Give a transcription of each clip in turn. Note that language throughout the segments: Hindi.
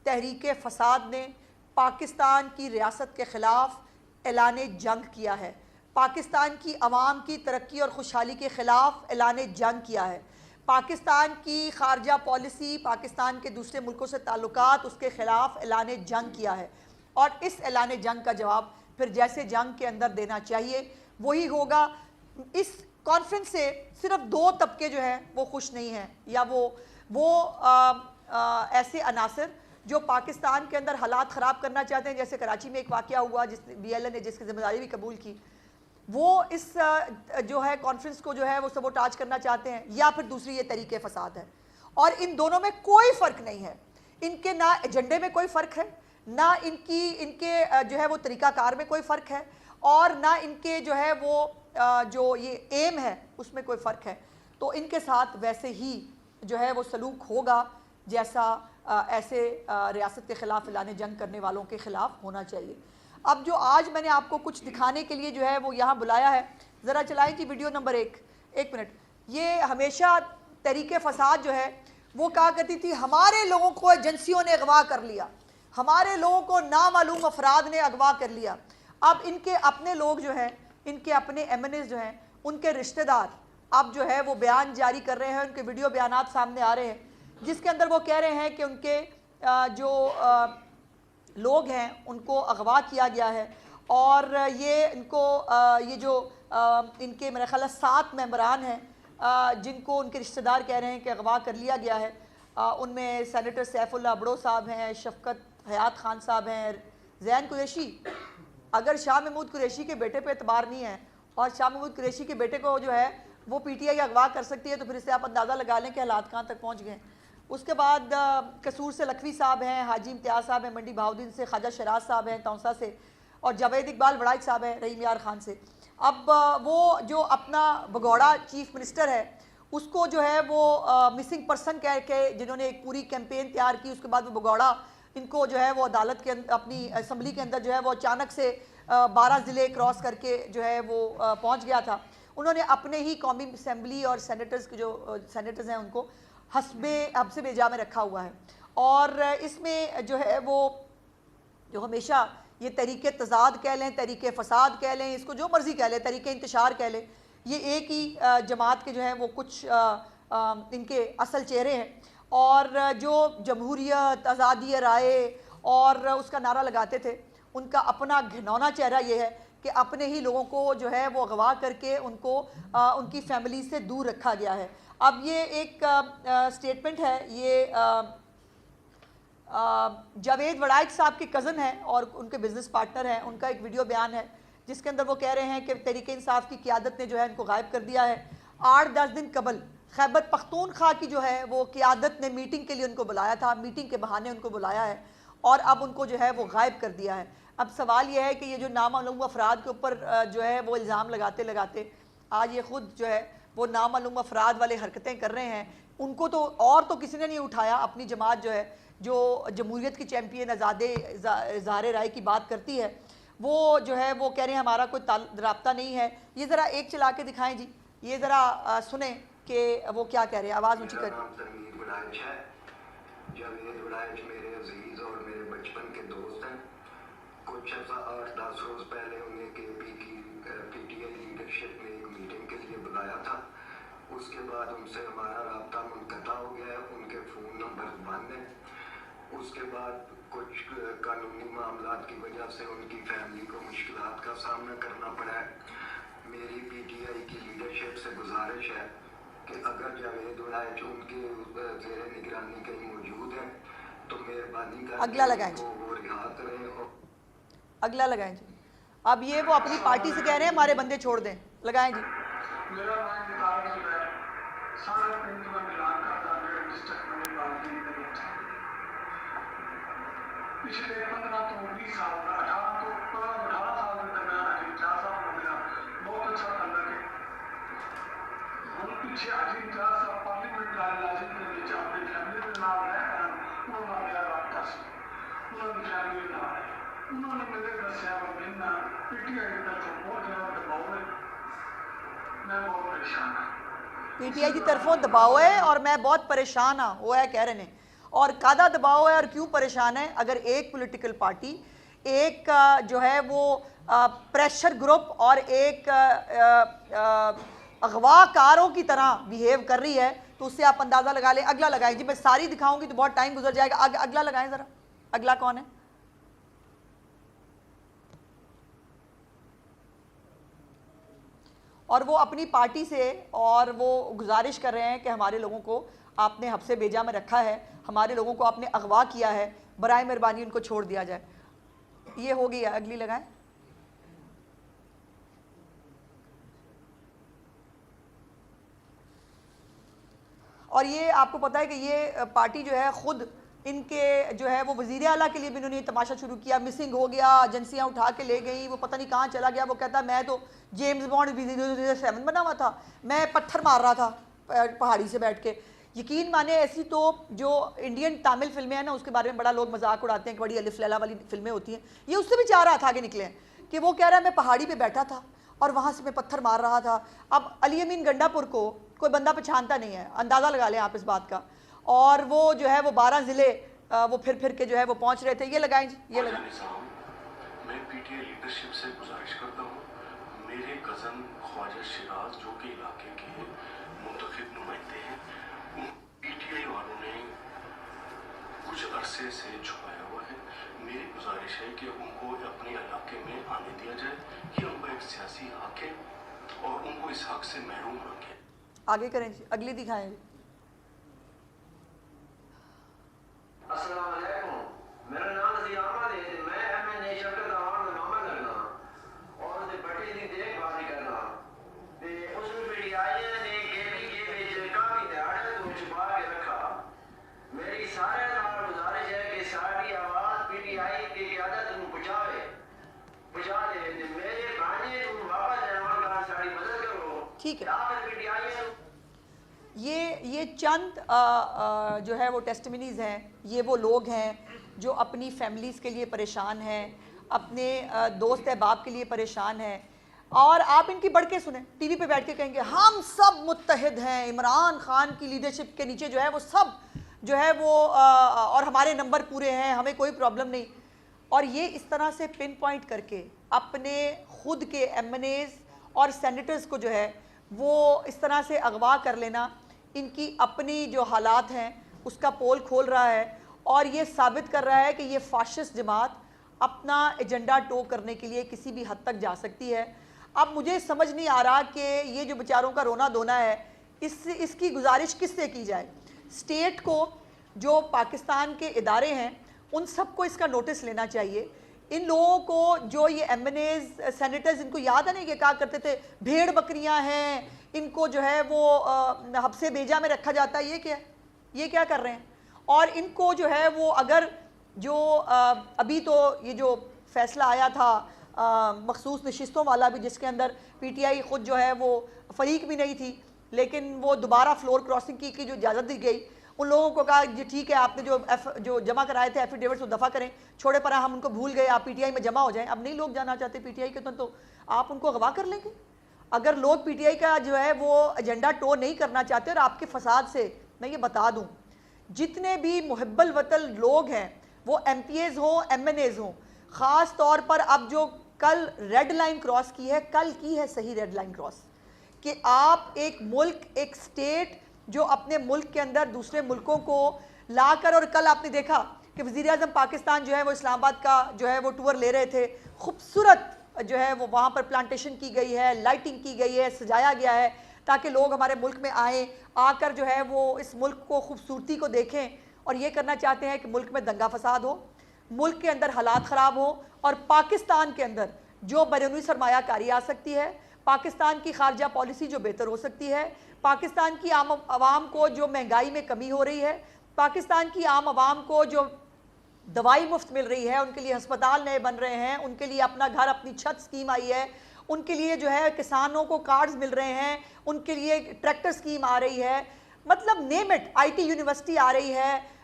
तहरीक फसाद ने पाकिस्तान की रियासत के ख़िलाफ़ ऐलान जंग किया है, पाकिस्तान की अवाम की तरक्की और खुशहाली के ख़िलाफ़ ऐलान जंग किया है, पाकिस्तान की खारजा पॉलिसी, पाकिस्तान के दूसरे मुल्कों से ताल्लुकात, उसके ख़िलाफ़ ऐलान जंग किया है। और इस ऐलान जंग का जवाब फिर जैसे जंग के अंदर देना चाहिए वही होगा। इस कॉन्फ्रेंस से सिर्फ दो तबके जो हैं वो खुश नहीं हैं, या वो ऐसे अनासर जो पाकिस्तान के अंदर हालात ख़राब करना चाहते हैं, जैसे कराची में एक वाक़या हुआ जिस BLN ने जिसकी ज़िम्मेदारी भी कबूल की, वो इस जो है कॉन्फ्रेंस को जो है वो सबोटाज करना चाहते हैं, या फिर दूसरी ये तरीके फसाद है। और इन दोनों में कोई फ़र्क नहीं है, इनके ना एजेंडे में कोई फ़र्क है, ना इनके जो है वो तरीक़ाकार में कोई फ़र्क है, और ना इनके जो है वो जो ये एम है उसमें कोई फ़र्क है। तो इनके साथ वैसे ही जो है वो सलूक होगा जैसा ऐसे रियासत के ख़िलाफ़ ऐलान जंग करने वालों के ख़िलाफ़ होना चाहिए। अब जो आज मैंने आपको कुछ दिखाने के लिए जो है वो यहाँ बुलाया है, ज़रा चलाएं जी वीडियो नंबर एक मिनट। ये हमेशा तहरीक फसाद जो है वो कहा करती थी हमारे लोगों को एजेंसियों ने अगवा कर लिया, हमारे लोगों को नामालूम अफराद ने अगवा कर लिया। अब इनके अपने लोग जो हैं, इनके अपने MNAs जो हैं, उनके रिश्तेदार अब जो है वो बयान जारी कर रहे हैं, उनके वीडियो बयानात सामने आ रहे हैं जिसके अंदर वो कह रहे हैं कि उनके जो लोग हैं उनको अगवा किया गया है, और ये इनको ये जो इनके मेरा ख्याल 7 मेंबरान हैं जिनको उनके रिश्तेदार कह रहे हैं कि अगवा कर लिया गया है। उनमें सेनेटर सैफुल्लाह अबड़ो साहब हैं, शफकत हयात खान साहब हैं, ज़ैन कुरैशी। अगर शाह महमूद कुरैशी के बेटे पे एतबार नहीं है और शाह महमूद कुरैशी के बेटे को जो है वो PTI अगवा कर सकती है, तो फिर इससे आप अंदाज़ा लगा लें कि हालात कहाँ तक पहुँच गए। उसके बाद कसूर से लखवी साहब हैं, हाजी इम्तियाज़ साहब हैं, मंडी बहाउद्दीन से ख्वाजा शराज साहब हैं तौसा से, और जावेद इकबाल वड़ाइच साहब हैं रहीम यार खान से। अब वो जो अपना भगौड़ा चीफ मिनिस्टर है उसको जो है वो मिसिंग पर्सन कह के जिन्होंने एक पूरी कैंपेन तैयार की, उसके बाद वो भगौड़ा इनको जो है वो अदालत के अपनी असम्बली के अंदर जो है वो अचानक से 12 ज़िले क्रॉस करके जो है वो पहुँच गया था। उन्होंने अपने ही कौमी असम्बली और सेनेटर्स के जो सेनेटर्स हैं उनको हब्से बेजा में रखा हुआ है। और इसमें जो है वो जो हमेशा ये तरीके तजाद कह लें, तरीके फसाद कह लें, इसको जो मर्ज़ी कह लें, तरीके इंतशार कह लें, ये एक ही जमात के जो है वो कुछ इनके असल चेहरे हैं। और जो जमहूरियत, आज़ादी राय और उसका नारा लगाते थे, उनका अपना घिनौना चेहरा ये है कि अपने ही लोगों को जो है वो अगवा करके उनको उनकी फैमिली से दूर रखा गया है। अब ये एक स्टेटमेंट है, ये जावेद वड़ाइच साहब के कज़न हैं और उनके बिज़नेस पार्टनर हैं, उनका एक वीडियो बयान है जिसके अंदर वो कह रहे हैं कि तहरीक इंसाफ की क़ियादत ने जो है इनको गायब कर दिया है। 8-10 दिन कबल खैबर पख्तूनख्वा की जो है वो क़ियादत ने मीटिंग के लिए उनको बुलाया था, मीटिंग के बहाने उनको बुलाया है और अब उनको जो है वो गायब कर दिया है। अब सवाल यह है कि ये जो नामालूम अफराद के ऊपर जो है वो इल्ज़ाम लगाते लगाते आज ये ख़ुद जो है वो नामालूम अफराद वाले हरकतें कर रहे हैं। उनको तो और तो किसी ने नहीं उठाया। अपनी जमात जो है जो जमहूरियत की चैम्पियन आज़ादे इज़हार राय की बात करती है, वो जो है वो कह रहे हैं हमारा कोई राब्ता नहीं है। ये ज़रा एक चला के दिखाएं जी, ये ज़रा सुने कि वो क्या कह रहे हैं। आवाज़ ऊँची कर। जावेद वड़ाइच मेरे अजीज और मेरे बचपन के दोस्त हैं। कुछ 8-10 रोज पहले उन्हें KP की PTI लीडरशिप ने एक मीटिंग के लिए बुलाया था। उसके बाद उनसे हमारा राब्ता मुनक़ता हो गया है, उनके फ़ोन नंबर बंद हैं। उसके बाद कुछ कानूनी मामलात की वजह से उनकी फैमिली को मुश्किलात का सामना करना पड़ा है। मेरी PTI की लीडरशिप से गुजारिश है कि अगर जावेद वड़ाइच उनके ज़ेरे निगरानी कहीं मौजूद है तो मेहरबानी कर अगला लगाएं जी, वो रिहा करें। अगला लगाएं जी। अब ये वो अपनी पार्टी से कह रहे हैं हमारे बंदे छोड़ दें। लगाएं जी। मेरा नाम मुताबिक जो है सारा पिंड में मिलान का टारगेट डिस्ट्रिक्ट में पार्टी में बैठा पिछले 15 तो 20 साल का 18 साल के दरमियान अजीम शाह साहब को मिला, बहुत अच्छा ताल्लुक है। और पीछे अजीम शाह साहब पार्लियामेंट लाजिम के नीचे अपनी फैमिली के नाम है, उन्होंने मेरा राब्ता से उन्होंने फैमिली के नाम है, उन्होंने मेरे दसिया बिना PTI की तरफ बहुत ज़्यादा दबाव है। मैं बहुत परेशान हूँ। PTI की तरफों दबाव है और मैं बहुत परेशान हाँ, वो है कह रहे हैं। और कादा दबाव है और क्यों परेशान है? अगर एक पॉलिटिकल पार्टी एक जो है वो प्रेशर ग्रुप और एक अगवाकारों की तरह बिहेव कर रही है तो उससे आप अंदाज़ा लगा लें। अगला लगाएं जी, मैं सारी दिखाऊंगी तो बहुत टाइम गुजर जाएगा। अगला लगाएं ज़रा, अगला कौन है? और वो अपनी पार्टी से और वो गुजारिश कर रहे हैं कि हमारे लोगों को आपने हब्से बेजा में रखा है, हमारे लोगों को आपने अगवा किया है, बराए मेहरबानी उनको छोड़ दिया जाए। ये हो गई, अगली लगाएं। और ये आपको पता है कि ये पार्टी जो है खुद इनके जो है वो वज़ीर आला के लिए भी इन्होंने तमाशा शुरू किया। मिसिंग हो गया, एजेंसियां उठा के ले गई, वो पता नहीं कहाँ चला गया। वो कहता मैं तो जेम्स बॉन्ड 007 बना हुआ था, मैं पत्थर मार रहा था पहाड़ी से बैठ के। यकीन माने ऐसी तो जो इंडियन तमिल फिल्में हैं ना उसके बारे में बड़ा लोग मजाक उड़ाते हैं कि बड़ी अलिफ लैला वाली फिल्में होती हैं। ये उससे भी 4 हाथ आगे निकले हैं कि वो कह रहा है मैं पहाड़ी पर बैठा था और वहाँ से मैं पत्थर मार रहा था। अब अली अमीन गंडापुर को कोई बंदा पहचानता नहीं है, अंदाज़ा लगा लें आप इस बात का। और वो जो है वो 12 ज़िले वो फिर के जो है वो पहुंच रहे थे। ये लगाएं जी, ये लगाएं। मैं पीटीआई लीडरशिप से गुजारिश करता हूँ, मेरे कज़न ख्वाजा शिराज जो कि इलाके के मुंतखब नुमाइंदे हैं, पीटीआई वालों ने कुछ अरसे से छुपाया हुआ है। मेरी गुजारिश है कि उनको अपने इलाके में आने दिया जाए, कि उनको एक सियासी हक है और उनको इस हक से महरूम न किया। आगे करें जी, अगली दिखाएं। अस्सलाम वालेकुम, मेरा नाम नज़ीर अहमद है। मैं एमएनए शफकत अवाम का नामा करना और ते बड़ी दी देखभाल करना ते उसमें पीटीआई ने केवी के विच काफी दिहाड़े तो छुपा के रखा। मेरी सारे नाल गुजारिश है कि सारी आवाज़ पीटीआई की क़यादत को पहुंचा दे ते मेरे भांजे को वापस जमाल का सारी मदद करो। ठीक है, आखिर पीटीआई ये चंद जो है वो टेस्टिमनीज़ हैं। ये वो लोग हैं जो अपनी फैमिलीज़ के लिए परेशान हैं, अपने दोस्त अहबाब के लिए परेशान हैं। और आप इनकी बढ़ के सुने, टीवी पे बैठ के कहेंगे हम सब मुत्तहिद हैं, इमरान खान की लीडरशिप के नीचे जो है वो सब जो है वो और हमारे नंबर पूरे हैं, हमें कोई प्रॉब्लम नहीं। और ये इस तरह से पिन पॉइंट करके अपने खुद के एमएनएज़ और सेनेटर्स को जो है वो इस तरह से अगवा कर लेना, इनकी अपनी जो हालात हैं उसका पोल खोल रहा है और ये साबित कर रहा है कि ये फाशिस्ट जमात अपना एजेंडा टो करने के लिए किसी भी हद तक जा सकती है। अब मुझे समझ नहीं आ रहा कि ये जो बेचारों का रोना धोना है इसकी गुजारिश किससे की जाए। स्टेट को, जो पाकिस्तान के इदारे हैं, उन सबको इसका नोटिस लेना चाहिए। इन लोगों को जो ये एमएनएज़ सेनेटर्स, इनको याद है नहीं कि क्या करते थे, भेड़ बकरियां हैं, इनको जो है वो हब्से बेजा में रखा जाता है। ये क्या कर रहे हैं? और इनको जो है वो अगर जो अभी तो ये जो फैसला आया था मखसूस नशिस्तों वाला भी, जिसके अंदर पीटीआई ख़ुद जो है वो फरीक भी नहीं थी, लेकिन वो दोबारा फ्लोर क्रॉसिंग की जो इजाज़त दी गई, उन लोगों को कहा जी ठीक है आपने जो जमा कराए थे एफिडेविट्स वो दफ़ा करें, छोड़े पर हम उनको भूल गए, आप पीटीआई में जमा हो जाएं। अब नहीं लोग जाना चाहते पीटीआई के, तो आप उनको अगवा कर लेंगे। अगर लोग पीटीआई का जो है वो एजेंडा टो नहीं करना चाहते, और आपके फसाद से मैं ये बता दूं, जितने भी मुहब्बल वतन लोग हैं, वो एमपीएज हों, एमएनएज हों, ख़ास तौर पर अब जो कल रेड लाइन क्रॉस की है, कल की है सही रेड लाइन क्रॉस, कि आप एक मुल्क, एक स्टेट जो अपने मुल्क के अंदर दूसरे मुल्कों को लाकर, और कल आपने देखा कि वज़ीर आज़म पाकिस्तान जो है वो इस्लामाबाद का जो है वो टूर ले रहे थे, खूबसूरत जो है वो वहाँ पर प्लांटेशन की गई है, लाइटिंग की गई है, सजाया गया है ताकि लोग हमारे मुल्क में आएँ, आकर जो है वो इस मुल्क को खूबसूरती को देखें। और ये करना चाहते हैं कि मुल्क में दंगा फसाद हो, मुल्क के अंदर हालात ख़राब हो, और पाकिस्तान के अंदर जो बैरूनी सरमायाकारी आ सकती है, पाकिस्तान की खारजा पॉलिसी जो बेहतर हो सकती है, पाकिस्तान की आम आवाम को जो महंगाई में कमी हो रही है, पाकिस्तान की आम आवाम को जो दवाई मुफ्त मिल रही है, उनके लिए अस्पताल नए बन रहे हैं, उनके लिए अपना घर अपनी छत स्कीम आई है, उनके लिए जो है किसानों को कार्ड्स मिल रहे हैं, उनके लिए ट्रैक्टर स्कीम आ रही है, मतलब नेम इट, आईटी यूनिवर्सिटी आ रही है,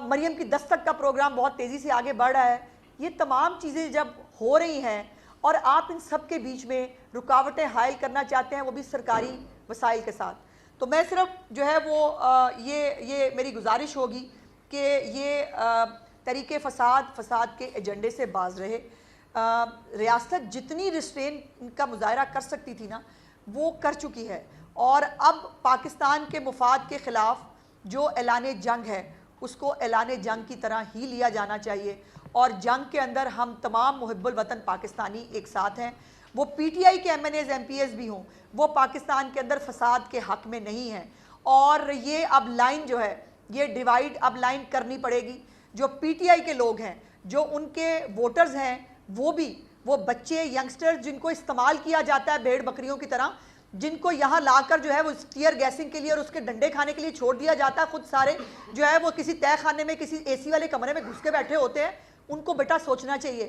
मरियम की दस्तक का प्रोग्राम बहुत तेज़ी से आगे बढ़ रहा है। ये तमाम चीज़ें जब हो रही हैं और आप इन सब के बीच में रुकावटें हायल करना चाहते हैं, वो भी सरकारी वसाइल के साथ, तो मैं सिर्फ जो है वो ये मेरी गुजारिश होगी कि ये तरीके फसाद के एजेंडे से बाज रहे। रियासत जितनी रिस्ट्रेन का मुजाहरा कर सकती थी ना, वो कर चुकी है, और अब पाकिस्तान के मुफाद के ख़िलाफ़ जो ऐलान जंग है उसको ऐलान जंग की तरह ही लिया जाना चाहिए, और जंग के अंदर हम तमाम मुहिब्बुल वतन पाकिस्तानी एक साथ हैं। वो PTI के MNAs MPs भी हों, वो पाकिस्तान के अंदर फसाद के हक़ में नहीं हैं, और ये अब लाइन जो है ये डिवाइड अब लाइन करनी पड़ेगी। जो PTI के लोग हैं, जो उनके वोटर्स हैं, वो बच्चे यंगस्टर्स जिनको इस्तेमाल किया जाता है भेड़ बकरियों की तरह, जिनको यहाँ लाकर जो है वो टीयर गैसिंग के लिए और उसके डंडे खाने के लिए छोड़ दिया जाता है, खुद सारे जो है वो किसी तय खाने में किसी AC वाले कमरे में घुस के बैठे होते हैं। उनको बेटा सोचना चाहिए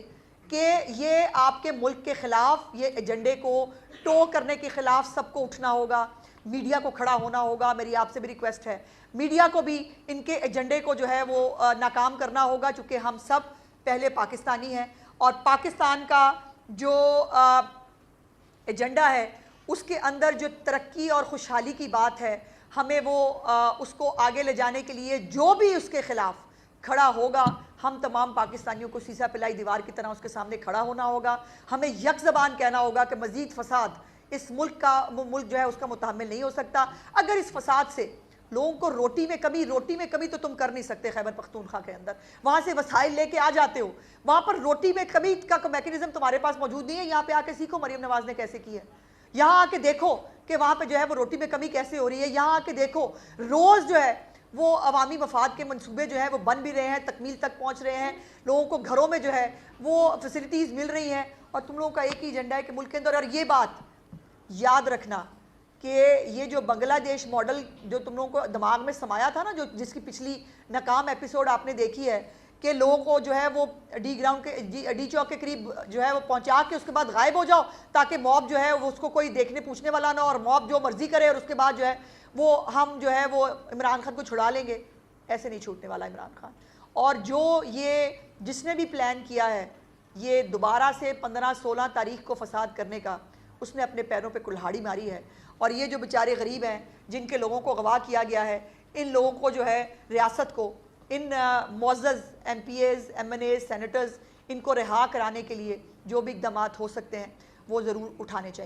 कि ये आपके मुल्क के ख़िलाफ़, ये एजेंडे को टो करने के ख़िलाफ़ सबको उठना होगा, मीडिया को खड़ा होना होगा। मेरी आपसे भी रिक्वेस्ट है, मीडिया को भी इनके एजेंडे को जो है वो नाकाम करना होगा, चूँकि हम सब पहले पाकिस्तानी हैं, और पाकिस्तान का जो एजेंडा है उसके अंदर जो तरक्की और खुशहाली की बात है, हमें वो उसको आगे ले जाने के लिए जो भी उसके ख़िलाफ़ खड़ा होगा, हम तमाम पाकिस्तानियों को सीसा पिलाई दीवार की तरह उसके सामने खड़ा होना होगा। हमें यक ज़बान कहना होगा कि मज़ीद फसाद इस मुल्क जो है उसका मुतहम्मिल नहीं हो सकता। अगर इस फसाद से लोगों को रोटी में कमी तो तुम कर नहीं सकते। खैबर पख्तूनख्वा के अंदर वहाँ से वसाइल लेके आ जाते हो, वहाँ पर रोटी में कमी का मैकेनिज्म तुम्हारे पास मौजूद नहीं है। यहाँ पे आके सीखो मरीम नवाज ने कैसे की है, यहाँ आके देखो कि वहाँ पे जो है वो रोटी में कमी कैसे हो रही है। यहाँ आके देखो रोज़ जो है वो अवामी मफाद के मंसूबे जो हैं वो बन भी रहे हैं, तकमील तक पहुँच रहे हैं, लोगों को घरों में जो है वो फैसिलिटीज़ मिल रही हैं, और तुम लोगों का एक ही एजेंडा है कि मुल्क के अंदर। और ये बात याद रखना कि ये जो बांग्लादेश मॉडल जो तुम लोगों को दिमाग में समाया था ना, जो जिसकी पिछली नाकाम एपिसोड आपने देखी है कि लोगों को जो है वो डी चौक के करीब जो है वो पहुंचा के उसके बाद गायब हो जाओ, ताकि मॉब जो है वो उसको कोई देखने पूछने वाला ना, और मॉब जो मर्जी करे, और उसके बाद जो है वो हम जो है वो इमरान खान को छुड़ा लेंगे। ऐसे नहीं छूटने वाला इमरान खान। और जो ये जिसने भी प्लान किया है ये दोबारा से 15-16 तारीख को फसाद करने का, उसने अपने पैरों पे कुल्हाड़ी मारी है। और ये जो बेचारे गरीब हैं जिनके लोगों को अगवा किया गया है, इन लोगों को जो है रियासत को, इन मुअज़्ज़ज़ MPAs MNAs सेनेटर्स, इनको रिहा कराने के लिए जो भी इक़दामात हो सकते हैं वो ज़रूर उठाने चाहिए।